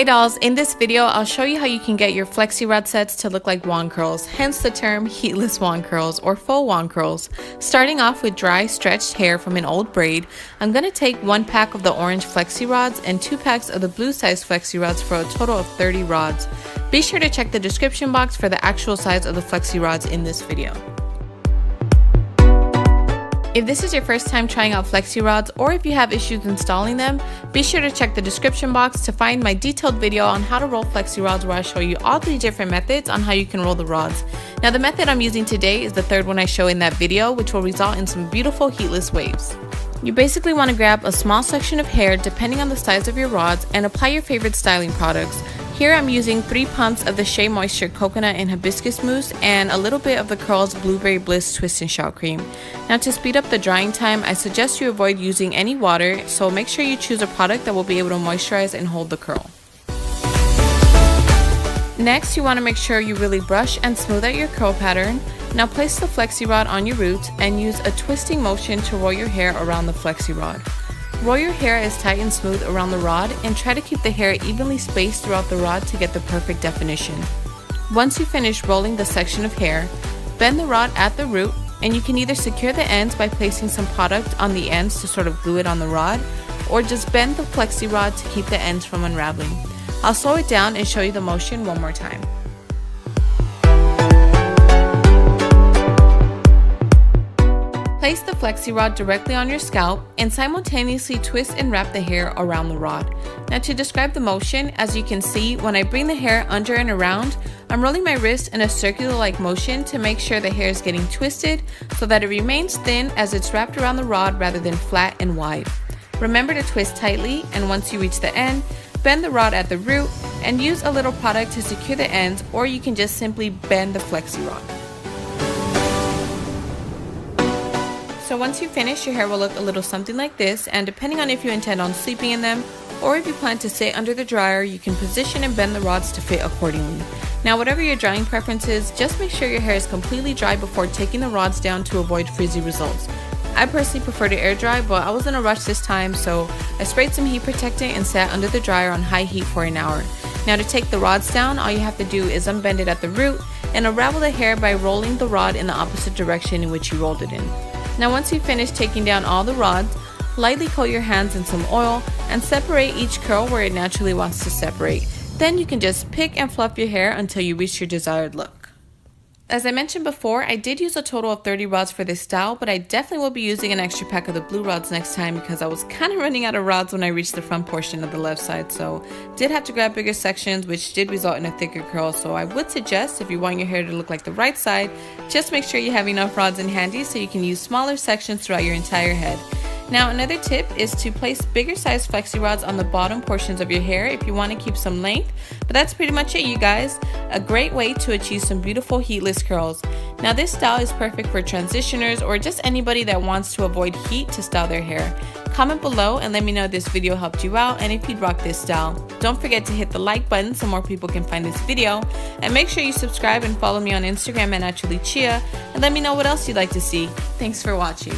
Hey dolls, in this video I'll show you how you can get your flexi rod sets to look like wand curls, hence the term heatless wand curls or faux wand curls. Starting off with dry stretched hair from an old braid, I'm going to take 1 pack of the orange flexi rods and 2 packs of the blue size flexi rods for a total of 30 rods. Be sure to check the description box for the actual size of the flexi rods in this video. If this is your first time trying out flexi rods, or if you have issues installing them, be sure to check the description box to find my detailed video on how to roll flexi rods, where I show you all 3 different methods on how you can roll the rods. Now the method I'm using today is the 3rd one I show in that video, which will result in some beautiful heatless waves. You basically want to grab a small section of hair depending on the size of your rods and apply your favorite styling products. Here I'm using 3 pumps of the Shea Moisture Coconut and Hibiscus Mousse and a little bit of the Curls Blueberry Bliss Twist and Shout Cream. Now to speed up the drying time, I suggest you avoid using any water, so make sure you choose a product that will be able to moisturize and hold the curl. Next, you want to make sure you really brush and smooth out your curl pattern. Now place the flexi rod on your roots and use a twisting motion to roll your hair around the flexi rod. Roll your hair as tight and smooth around the rod and try to keep the hair evenly spaced throughout the rod to get the perfect definition. Once you finish rolling the section of hair, bend the rod at the root, and you can either secure the ends by placing some product on the ends to sort of glue it on the rod, or just bend the flexi rod to keep the ends from unraveling. I'll slow it down and show you the motion one more time. Place the flexi rod directly on your scalp and simultaneously twist and wrap the hair around the rod. Now to describe the motion, as you can see, when I bring the hair under and around, I'm rolling my wrist in a circular-like motion to make sure the hair is getting twisted so that it remains thin as it's wrapped around the rod rather than flat and wide. Remember to twist tightly, and once you reach the end, bend the rod at the root and use a little product to secure the ends, or you can just simply bend the flexi rod. So once you finish, your hair will look a little something like this, and depending on if you intend on sleeping in them or if you plan to sit under the dryer, you can position and bend the rods to fit accordingly. Now whatever your drying preference is, just make sure your hair is completely dry before taking the rods down to avoid frizzy results. I personally prefer to air dry, but I was in a rush this time, so I sprayed some heat protectant and sat under the dryer on high heat for an hour. Now to take the rods down, all you have to do is unbend it at the root and unravel the hair by rolling the rod in the opposite direction in which you rolled it in. Now once you finish taking down all the rods, lightly coat your hands in some oil and separate each curl where it naturally wants to separate. Then you can just pick and fluff your hair until you reach your desired look. As I mentioned before, I did use a total of 30 rods for this style, but I definitely will be using an extra pack of the blue rods next time because I was kind of running out of rods when I reached the front portion of the left side, so did have to grab bigger sections, which did result in a thicker curl. So I would suggest, if you want your hair to look like the right side, just make sure you have enough rods in handy so you can use smaller sections throughout your entire head. Now another tip is to place bigger size flexi rods on the bottom portions of your hair if you want to keep some length, but that's pretty much it, you guys. A great way to achieve some beautiful heatless curls. Now this style is perfect for transitioners or just anybody that wants to avoid heat to style their hair. Comment below and let me know if this video helped you out and if you'd rock this style. Don't forget to hit the like button so more people can find this video, and make sure you subscribe and follow me on Instagram at @NaturallyChia, and let me know what else you'd like to see. Thanks for watching.